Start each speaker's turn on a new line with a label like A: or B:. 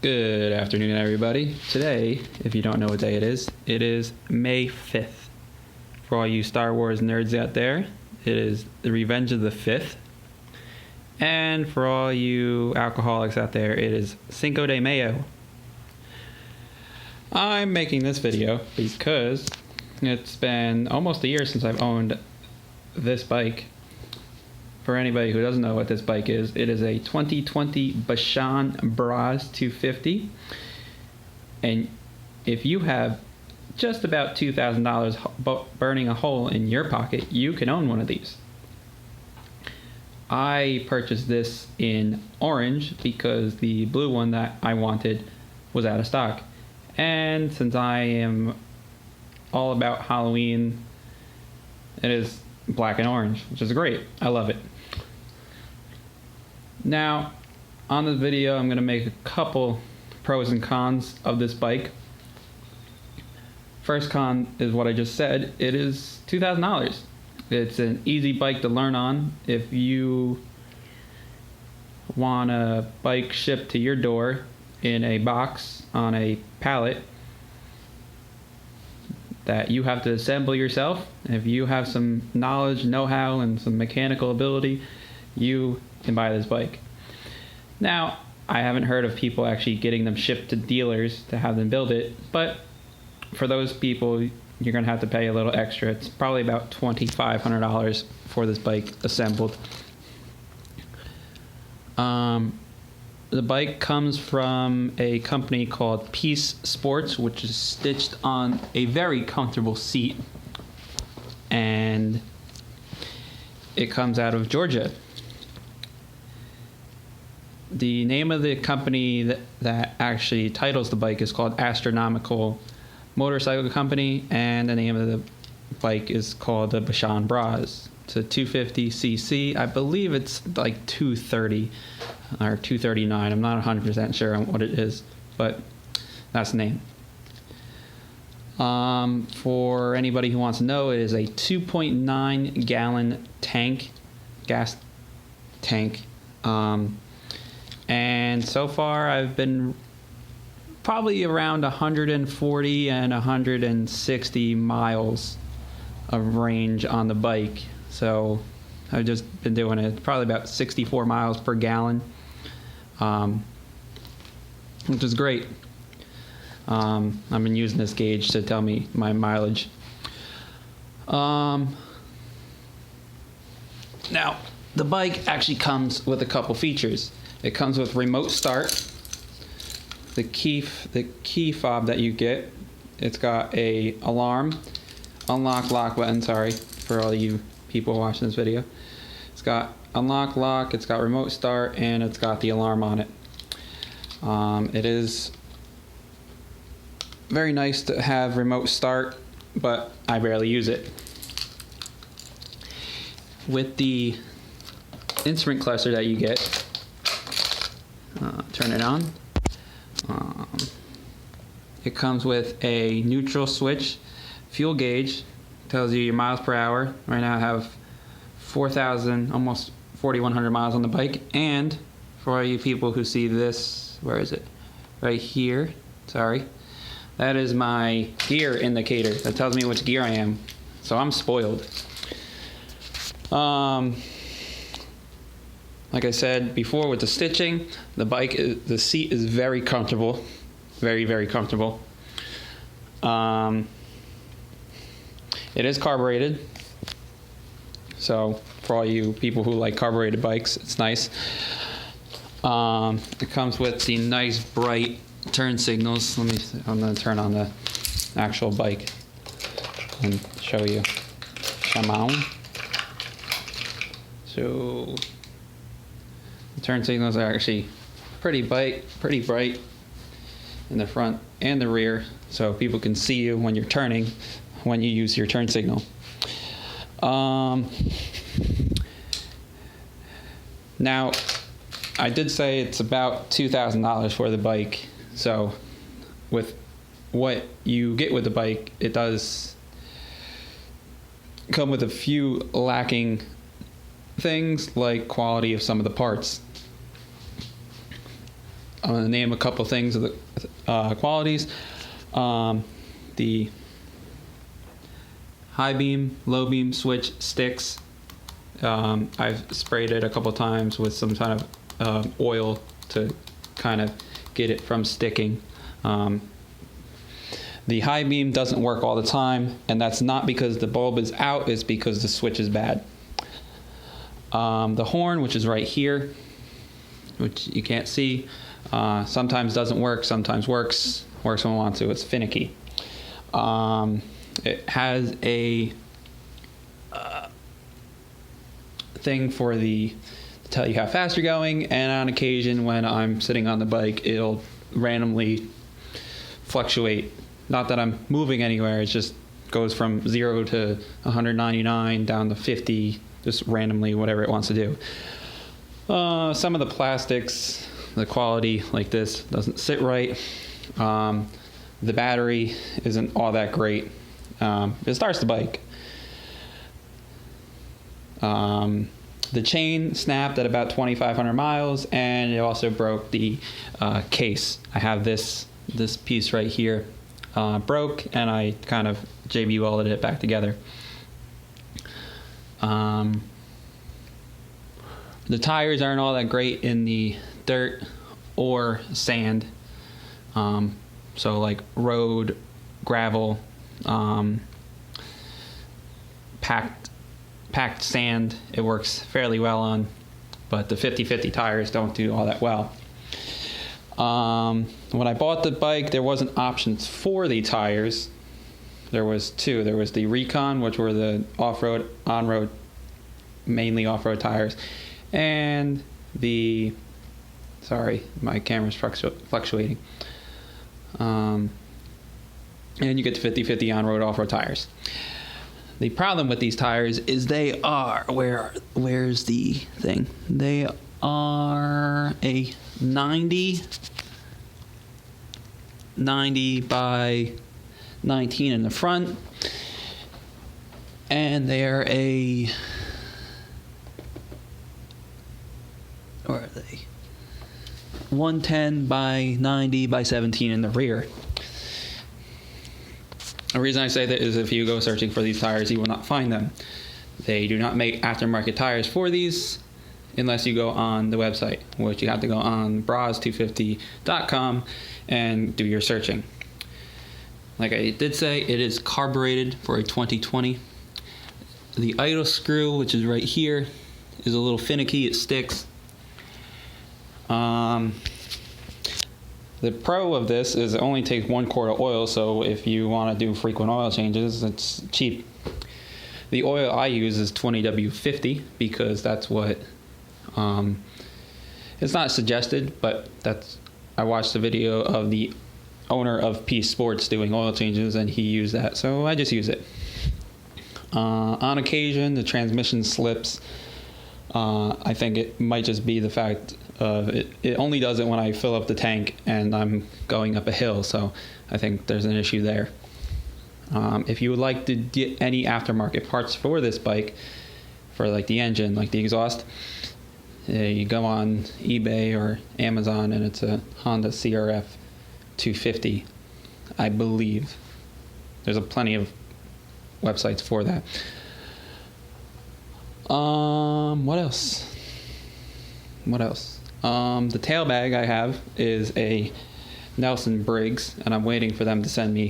A: Good afternoon, everybody. Today, if you don't know what day it is May 5th. For all you Star Wars nerds out there, it is the Revenge of the 5th. And for all you alcoholics out there, it is Cinco de Mayo. I'm making this video because it's been almost a year since I've owned this bike. For anybody who doesn't know what this bike is, it is a 2020 Bashan brozz 250. And if you have just about $2,000 burning a hole in your pocket, you can own one of these. I purchased this in orange because the blue one that I wanted was out of stock. And since I am all about Halloween, it is black and orange, which is great. I love it. Now, on this video, I'm going to make a couple pros and cons of this bike. First con is what I just said. It is $2,000. It's an easy bike to learn on. If you want a bike shipped to your door in a box on a pallet that you have to assemble yourself, if you have some knowledge, know-how, and some mechanical ability, you can buy this bike. Now, I haven't heard of people actually getting them shipped to dealers to have them build it, but for those people, you're going to have to pay a little extra. It's probably about $2,500 for this bike assembled. The bike comes from a company called Peace Sports, which is stitched on a very comfortable seat, and it comes out of Georgia. The name of the company that actually titles the bike is called Astronomical Motorcycle Company, and the name of the bike is called the Bashan brozz. It's a 250cc. I believe it's like 230 or 239. I'm not 100% sure on what it is, but that's the name. For anybody who wants to know, it is a 2.9 gallon tank, gas tank. And so far I've been probably around 140 and 160 miles of range on the bike. So I've just been doing it probably about 64 miles per gallon, which is great. I've been using this gauge to tell me my mileage. Now, the bike actually comes with a couple features. It comes with remote start. The key fob that you get, it's got a alarm, unlock, lock button, sorry, for all you people watching this video. It's got unlock, lock, it's got remote start, and it's got the alarm on it. It is very nice to have remote start, but I barely use it. With the instrument cluster that you get, turn it on. It comes with a neutral switch, fuel gauge, tells you your miles per hour. Right now I have 4,000, almost 4,100 miles on the bike. And for all you people who see this, where is it? Right here, sorry. That is my gear indicator. That tells me which gear I am. So I'm spoiled. Like I said before, with the stitching, the seat is very comfortable, very, very comfortable. It is carbureted, so for all you people who like carbureted bikes, it's nice. It comes with the nice bright turn signals. I'm going to turn on the actual bike and show you. Come on. So the turn signals are actually pretty bright in the front and the rear, so people can see you when you're turning when you use your turn signal. Now, I did say it's about $2,000 for the bike, so with what you get with the bike, it does come with a few lacking things like quality of some of the parts. I'm going to name a couple things of the qualities. The high beam, low beam switch sticks. I've sprayed it a couple times with some kind of oil to kind of get it from sticking. The high beam doesn't work all the time, and that's not because the bulb is out, it's because the switch is bad. The horn, which is right here, which you can't see, sometimes doesn't work, sometimes works when I want to. It's finicky. It has a thing for to tell you how fast you're going, and on occasion when I'm sitting on the bike, it'll randomly fluctuate. Not that I'm moving anywhere, it just goes from 0 to 199 down to 50, just randomly, whatever it wants to do. Some of the plastics, the quality like this doesn't sit right. The battery isn't all that great. It starts the bike. The chain snapped at about 2,500 miles, and it also broke the case. I have this piece right here broke, and I kind of JB welded it back together. The tires aren't all that great in the dirt or sand. So like road, gravel, packed sand, it works fairly well on, but the 50/50 tires don't do all that well. When I bought the bike, there wasn't options for the tires. There was two. There was the Recon, which were the off-road, on-road, mainly off-road tires, and sorry, my camera's fluctuating. And you get the 50/50 on-road, off-road tires. The problem with these tires is they are, where's the thing? They are a 90 by 19 in the front, and they're where are they? 110 by 90 by 17 in the rear. The reason I say that is if you go searching for these tires, you will not find them. They do not make aftermarket tires for these unless you go on the website, which you have to go on brozz250.com and do your searching. Like I did say, it is carbureted for a 2020. The idle screw, which is right here, is a little finicky. It sticks. The pro of this is it only takes 1 quart of oil, so if you want to do frequent oil changes, it's cheap. The oil I use is 20W50 because that's what, it's not suggested, but I watched the video of the owner of Peace Sports doing oil changes, and he used that, so I just use it. On occasion, the transmission slips. I think it might just be the fact of it only does it when I fill up the tank and I'm going up a hill, so I think there's an issue there. If you would like to get any aftermarket parts for this bike, for like the engine, like the exhaust, you go on eBay or Amazon, and it's a Honda CRF 250, I believe. There's plenty of websites for that. What else? The tail bag I have is a Nelson Briggs, and I'm waiting for them to send me